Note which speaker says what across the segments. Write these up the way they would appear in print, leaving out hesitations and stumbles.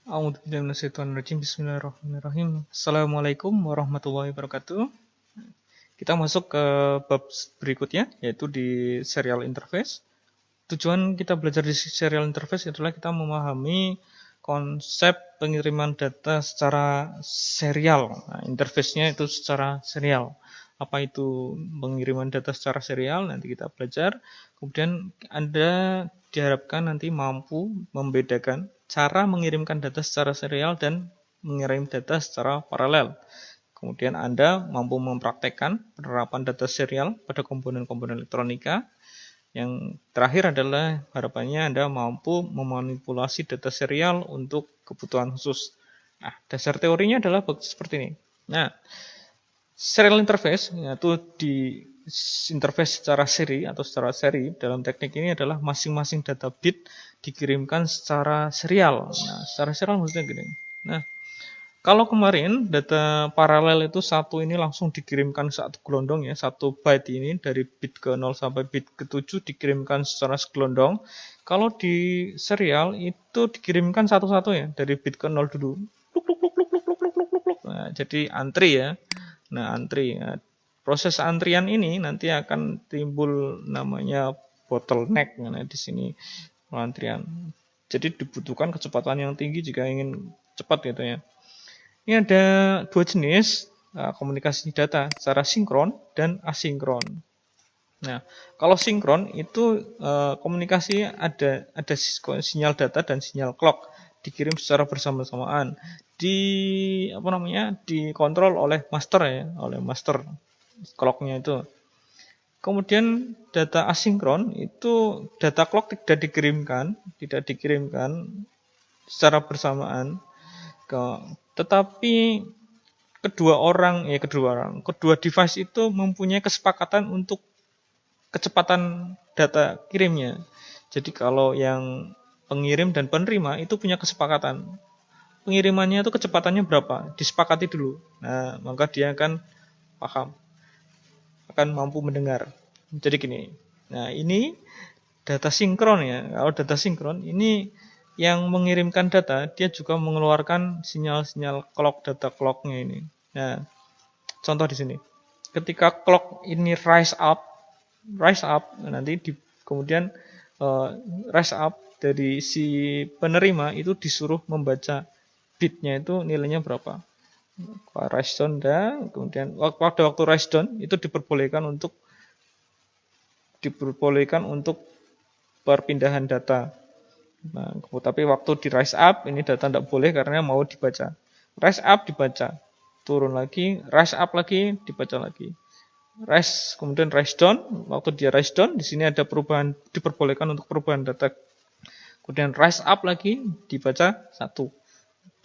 Speaker 1: A'udzubillahi minasyaitonirrajim. Bismillahirrahmanirrahim. Assalamualaikum warahmatullahi wabarakatuh. Kita masuk ke bab berikutnya, yaitu di serial interface. Tujuan kita belajar di serial interface adalah kita memahami konsep pengiriman data secara serial. Nah, interface-nya itu secara serial. Apa itu pengiriman data secara serial? Nanti kita belajar. Kemudian Anda diharapkan nanti mampu membedakan cara mengirimkan data secara serial dan mengirim data secara paralel. Kemudian Anda mampu mempraktekkan penerapan data serial pada komponen-komponen elektronika. Yang terakhir adalah harapannya Anda mampu memanipulasi data serial untuk kebutuhan khusus. Nah, dasar teorinya adalah seperti ini. Nah, serial interface, yaitu di interface secara seri atau secara seri dalam teknik ini adalah masing-masing data bit dikirimkan secara serial. Nah, secara serial maksudnya gini. Nah, kalau kemarin data paralel itu satu ini langsung dikirimkan satu gelondong ya, satu byte ini dari bit ke 0 sampai bit ke 7 dikirimkan secara segelondong. Kalau di serial itu dikirimkan satu-satu ya, dari bit ke 0 dulu. Nah, jadi antri ya. Nah, antri. Nah, proses antrian ini nanti akan timbul namanya bottleneck nah, di sini antrian. Jadi dibutuhkan kecepatan yang tinggi jika ingin cepat gitu ya. Ini ada dua jenis komunikasi data, secara sinkron dan asinkron. Nah, kalau sinkron itu komunikasi ada sinyal data dan sinyal clock dikirim secara bersama-samaan, dikontrol oleh master ya, oleh master clocknya itu. Kemudian data asinkron itu data clock tidak dikirimkan secara bersamaan tetapi kedua device itu mempunyai kesepakatan untuk kecepatan data kirimnya. Jadi kalau yang pengirim dan penerima itu punya kesepakatan. Pengirimannya itu kecepatannya berapa? Disepakati dulu. Nah, maka dia akan paham, akan mampu mendengar. Jadi gini. Nah, ini data sinkron ya. Kalau data sinkron ini yang mengirimkan data, dia juga mengeluarkan sinyal-sinyal clock, data clocknya ini. Nah, contoh di sini. Ketika clock ini rise up, nanti kemudian rise up dari si penerima itu disuruh membaca bitnya itu nilainya berapa. Rise down kemudian pada waktu rise down itu diperbolehkan untuk perpindahan data. Nah, tapi waktu di rise up ini data tidak boleh karena mau dibaca. Rise up dibaca, turun lagi, rise up lagi, dibaca lagi. Kemudian rise down, waktu dia rise down, di sini ada perubahan, diperbolehkan untuk perubahan data. Kemudian rise up lagi, dibaca satu,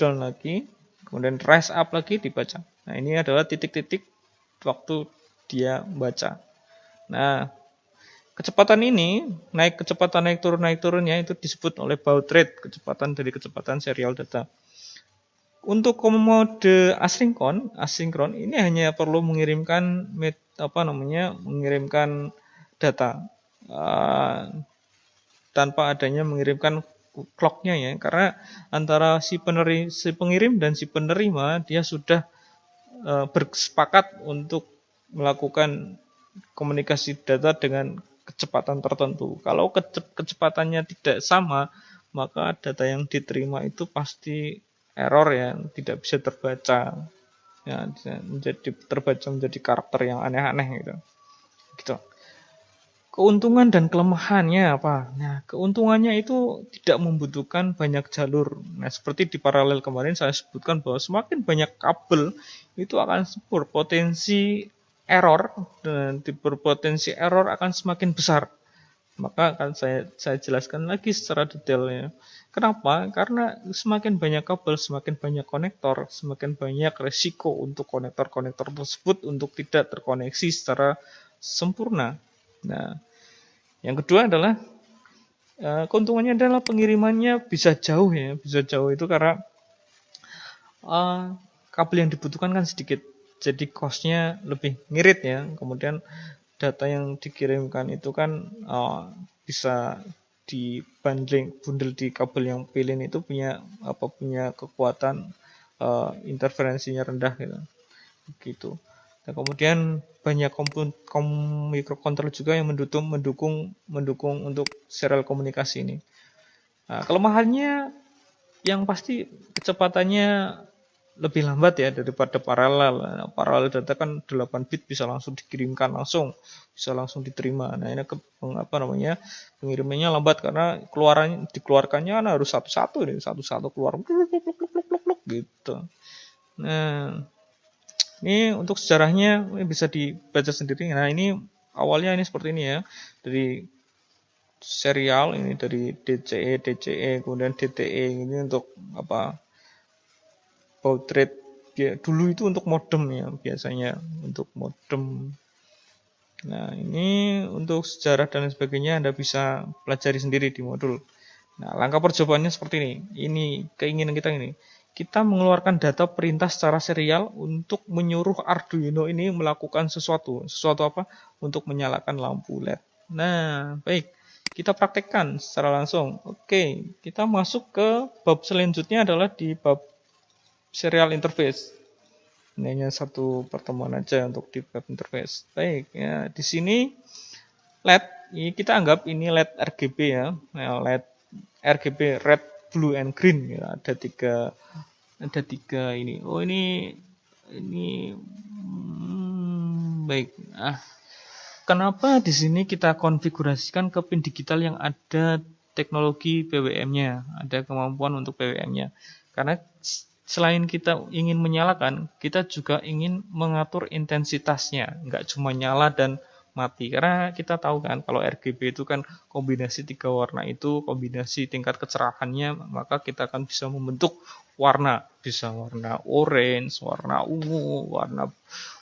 Speaker 1: down lagi, kemudian rise up lagi, dibaca. Nah, ini adalah titik-titik waktu dia baca. Nah, kecepatan ini, naik turunnya itu disebut oleh baud rate, kecepatan dari kecepatan serial data. Untuk mode asinkron ini hanya perlu mengirimkan data tanpa adanya mengirimkan clocknya ya, karena antara si pengirim dan si penerima dia sudah bersepakat untuk melakukan komunikasi data dengan kecepatan tertentu. Kalau kecepatannya tidak sama, maka data yang diterima itu pasti error ya, tidak bisa terbaca. Ya, menjadi karakter yang aneh-aneh gitu. Gitu. Keuntungan dan kelemahannya apa? Nah, keuntungannya itu tidak membutuhkan banyak jalur. Nah, seperti di paralel kemarin saya sebutkan bahwa semakin banyak kabel itu akan berpotensi error dan berpotensi error akan semakin besar. Maka akan saya jelaskan lagi secara detailnya. Kenapa? Karena semakin banyak kabel, semakin banyak konektor, semakin banyak resiko untuk konektor-konektor tersebut untuk tidak terkoneksi secara sempurna. Nah, yang kedua adalah keuntungannya adalah pengirimannya bisa jauh ya, bisa jauh itu karena kabel yang dibutuhkan kan sedikit, jadi cost-nya lebih ngirit ya. Kemudian data yang dikirimkan itu kan bisa bundle di kabel yang pilin itu punya kekuatan interferensinya rendah gitu. Nah, kemudian banyak microcontroller juga yang mendukung untuk serial komunikasi ini. Nah, kelemahannya yang pasti kecepatannya lebih lambat ya daripada paralel. Nah, paralel data kan 8 bit bisa langsung dikirimkan bisa langsung diterima. Nah, ini pengirimannya lambat karena dikeluarkannya kan harus satu-satu keluar gitu. Nah, ini untuk sejarahnya ini bisa dibaca sendiri. Nah, ini awalnya ini seperti ini ya. Dari serial ini dari DCE, kemudian DTE ini untuk baud rate. Dulu itu untuk modem ya, biasanya untuk modem. Nah, ini untuk sejarah dan sebagainya Anda bisa pelajari sendiri di modul. Nah, langkah percobaannya seperti ini. Ini keinginan kita ini. Kita mengeluarkan data perintah secara serial untuk menyuruh Arduino ini melakukan sesuatu. Sesuatu apa? Untuk menyalakan lampu LED. Nah, baik. Kita praktekkan secara langsung. Oke, kita masuk ke bab selanjutnya adalah di bab serial interface. Ini hanya satu pertemuan aja untuk di bab interface. Baik, ya di sini LED, ini kita anggap ini LED RGB ya. Nah, LED RGB red, blue, and green ya. Ada tiga ini. Oh ini baik. Kenapa di sini kita konfigurasikan ke pin digital yang ada teknologi PWM-nya, ada kemampuan untuk PWM-nya? Karena selain kita ingin menyalakan, kita juga ingin mengatur intensitasnya, nggak cuma nyala dan mati. Karena kita tahu kan kalau RGB itu kan kombinasi 3 warna itu, kombinasi tingkat kecerahannya, maka kita akan bisa membentuk warna, bisa warna orange, warna ungu,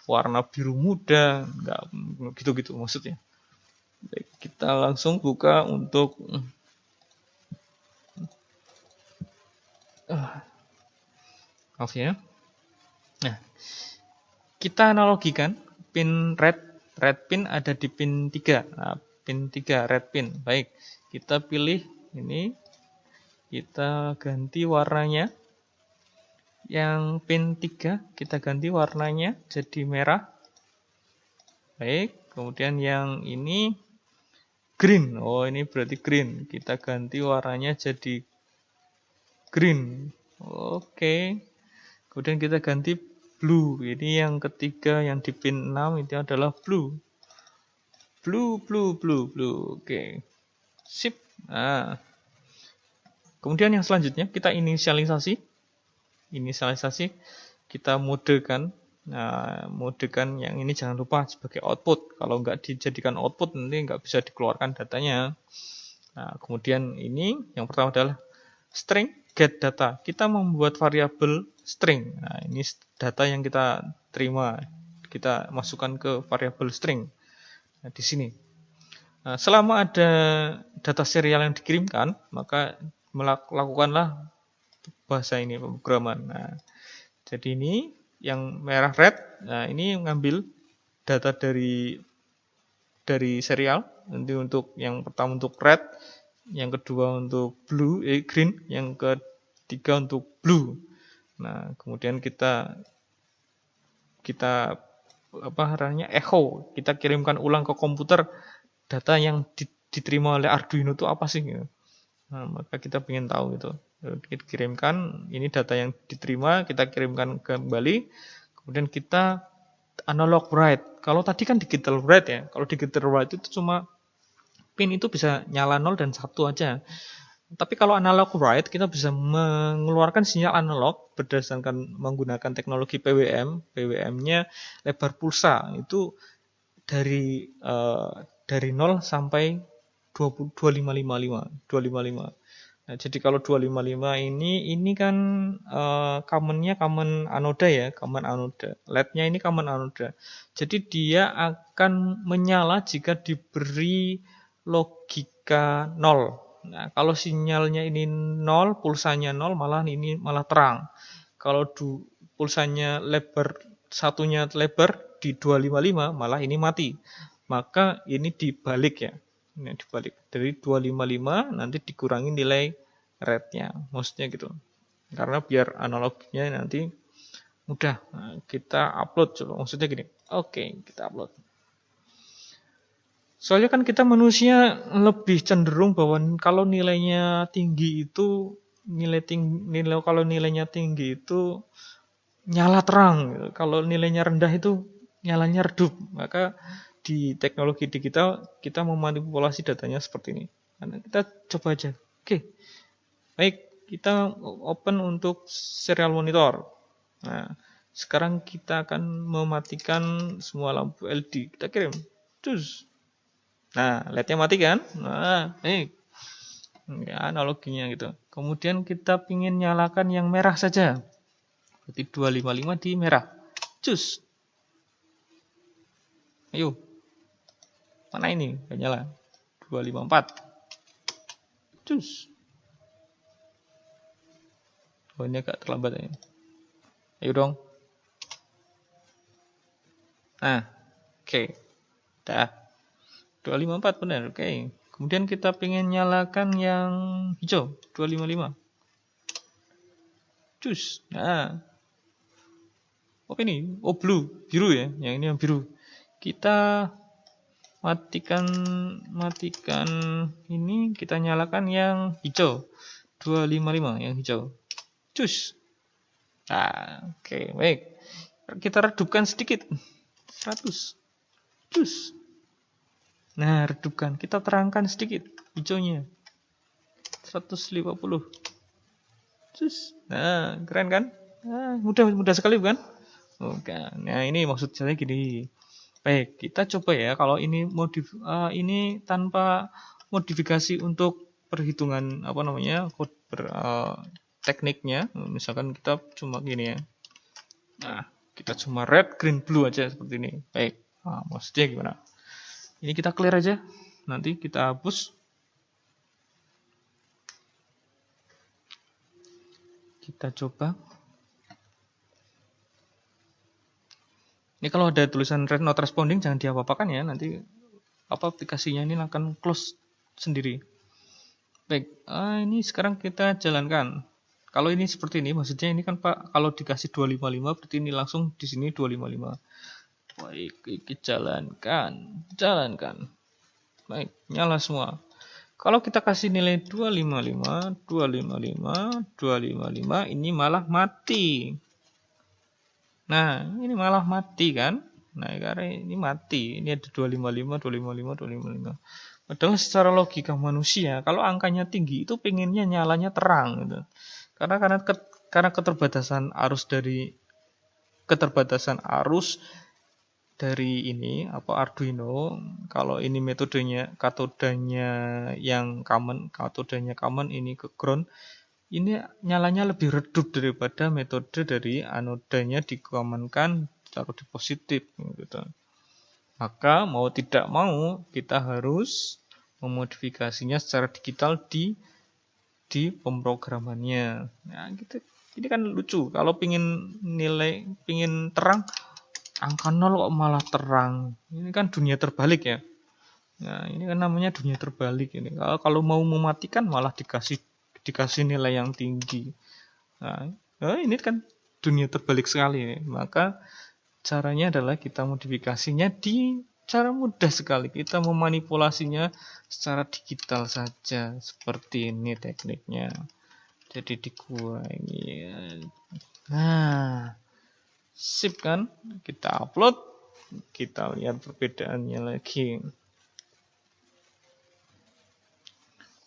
Speaker 1: warna biru muda, nggak gitu-gitu maksudnya. Baik, kita langsung buka untuk maaf ya. Nah, kita analogikan pin red pin ada di pin 3. Nah, pin 3 red pin. Baik, kita pilih ini. Kita ganti warnanya. Yang pin 3 kita ganti warnanya jadi merah. Baik, kemudian yang ini green. Oh, ini berarti green. Kita ganti warnanya jadi green. Oke. Kemudian kita ganti blue. Ini yang ketiga yang di pin 6 itu adalah blue. Blue. Oke. Sip. Nah. Kemudian yang selanjutnya kita inisialisasi, kita modekan. Nah, modekan yang ini jangan lupa sebagai output. Kalau nggak dijadikan output nanti nggak bisa dikeluarkan datanya. Nah, kemudian ini yang pertama adalah string get data. Kita membuat variabel string. Nah, ini data yang kita terima. Kita masukkan ke variabel string. Nah, di sini. Nah, selama ada data serial yang dikirimkan, maka lakukanlah bahasa ini pemrograman. Nah, jadi ini yang merah red. Nah, ini ngambil data dari serial. Nanti untuk yang pertama untuk red, yang kedua untuk green, yang ketiga untuk blue. Nah, kemudian kita echo, kita kirimkan ulang ke komputer data yang diterima oleh Arduino itu apa sih gitu. Nah, maka kita ingin tahu gitu. Kita kirimkan ini data yang diterima, kita kirimkan kembali, kemudian kita analog write. Kalau tadi kan digital write ya. Kalau digital write itu cuma pin itu bisa nyala 0 dan 1 aja. Tapi kalau analog write kita bisa mengeluarkan sinyal analog berdasarkan menggunakan teknologi PWM. PWM-nya lebar pulsa itu dari 0 sampai 2555. Nah, jadi kalau 255 ini kan common anoda ya, common anoda. LED-nya ini common anoda. Jadi dia akan menyala jika diberi logika 0. Nah, kalau sinyalnya ini 0, pulsanya 0, ini malah terang. Kalau pulsanya satunya lebar di 255, malah ini mati. Maka ini dibalik ya. Ini dibalik dari 255 nanti dikurangi nilai rednya, maksudnya gitu. Karena biar analoginya nanti mudah. Nah, kita upload coba, maksudnya gini. Oke, kita upload. Soalnya kan kita manusia lebih cenderung bahwa kalau nilainya tinggi itu kalau nilainya tinggi itu nyala terang. Kalau nilainya rendah itu nyalanya redup. Maka di teknologi digital kita memanipulasi datanya seperti ini. Karena kita coba aja. Oke. Baik, kita open untuk serial monitor. Nah, sekarang kita akan mematikan semua lampu LED. Kita kirim. Cus. Nah, LED-nya mati kan? Nah, ya, analoginya gitu. Kemudian kita ingin nyalakan yang merah saja. Berarti 255 di merah. Cus. Ayo. Mana ini? Gak nyala. 254. Cus. Oh, ini agak terlambat ya. Ayo dong. Nah, oke. Dah. 254 benar. Oke. Kemudian kita pengen nyalakan yang hijau. 255. Cus. Nah. Apa ini? Oh, blue. Biru ya. Yang ini yang biru. Kita matikan ini, kita nyalakan yang hijau. 255 yang hijau. Cus. Nah, oke, baik. Kita redupkan sedikit. 100. Cus. Nah, redupkan. Kita terangkan sedikit hijaunya. 150. Cus. Nah, keren kan? Nah, mudah sekali bukan? Oke. Nah, ini maksud saya gini. Baik, kita coba ya kalau ini ini tanpa modifikasi untuk perhitungan tekniknya. Misalkan kita cuma gini ya. Nah, kita cuma red, green, blue aja seperti ini. Baik. Nah, maksudnya gimana? Ini kita clear aja. Nanti kita hapus. Kita coba. Ini kalau ada tulisan red not responding jangan diapa-apakan ya, nanti aplikasinya ini akan close sendiri. Baik, ini sekarang kita jalankan. Kalau ini seperti ini, maksudnya ini kan Pak, kalau dikasih 255 berarti ini langsung di sini 255. Baik, kita jalankan. Baik, nyala semua. Kalau kita kasih nilai 255, ini malah mati. Nah, ini malah mati kan? Nah, karena ini mati. Ini ada 255. Padahal secara logika manusia, kalau angkanya tinggi itu pengennya nyalanya terang gitu. Karena keterbatasan arus dari ini Arduino, kalau ini katodanya yang common, ini ke ground. Ini nyalanya lebih redup daripada metode dari anodanya dikomenkan taruh di positif gitu. Maka mau tidak mau kita harus memodifikasinya secara digital di pemrogramannya. Nah, gitu. Ini kan lucu. Kalau pingin terang, angka 0 kok malah terang. Ini kan dunia terbalik ya. Nah, ini kan namanya dunia terbalik ini. Kalau mau mematikan malah dikasih nilai yang tinggi. Nah, ini kan dunia terbalik sekali. Maka caranya adalah kita modifikasinya di cara mudah sekali. Kita memanipulasinya secara digital saja. Seperti ini tekniknya. Jadi dikurangi. Nah, sip kan? Kita upload. Kita lihat perbedaannya lagi.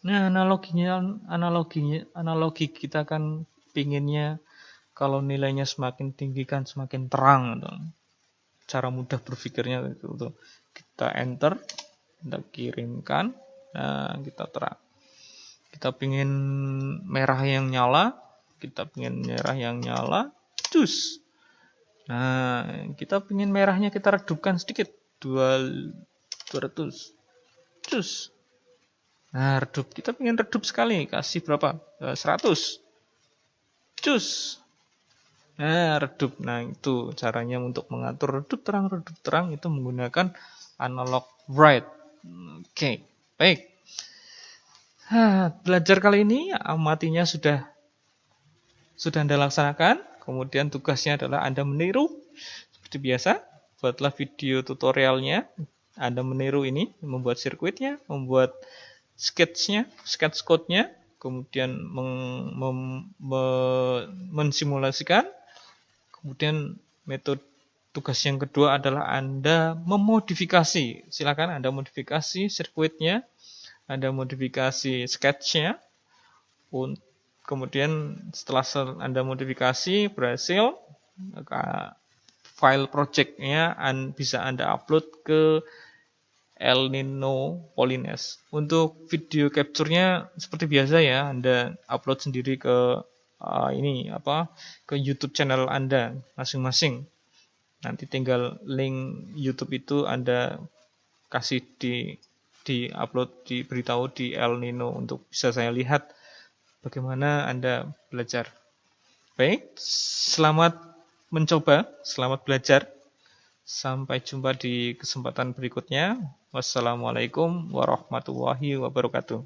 Speaker 1: Nah, analogi kita kan pinginnya kalau nilainya semakin tinggi kan semakin terang. Cara mudah berpikirnya itu. Kita enter, kita kirimkan, nah kita terang. Kita pingin merah yang nyala, cus. Nah, kita pingin merahnya kita redupkan sedikit, 200, cus. Nah, redup. Kita pengen redup sekali. Kasih berapa? 100. Cus. Nah, redup. Nah, itu caranya untuk mengatur redup terang itu menggunakan analog write. Oke. Baik. Belajar kali ini amatinya sudah Anda laksanakan. Kemudian tugasnya adalah Anda meniru seperti biasa. Buatlah video tutorialnya. Anda meniru ini, membuat sirkuitnya, membuat sketch-nya, sketch code-nya, kemudian mensimulasikan. Kemudian metode tugas yang kedua adalah Anda memodifikasi. Silakan Anda modifikasi sirkuitnya, Anda modifikasi sketch-nya. Kemudian setelah Anda modifikasi berhasil, maka file project-nya bisa Anda upload ke El Nino Polines. Untuk video capture-nya seperti biasa ya, Anda upload sendiri ke ke YouTube channel Anda masing-masing. Nanti tinggal link YouTube itu Anda kasih di upload, diberitahu di El Nino untuk bisa saya lihat bagaimana Anda belajar. Baik, selamat mencoba, selamat belajar. Sampai jumpa di kesempatan berikutnya. Wassalamualaikum warahmatullahi wabarakatuh.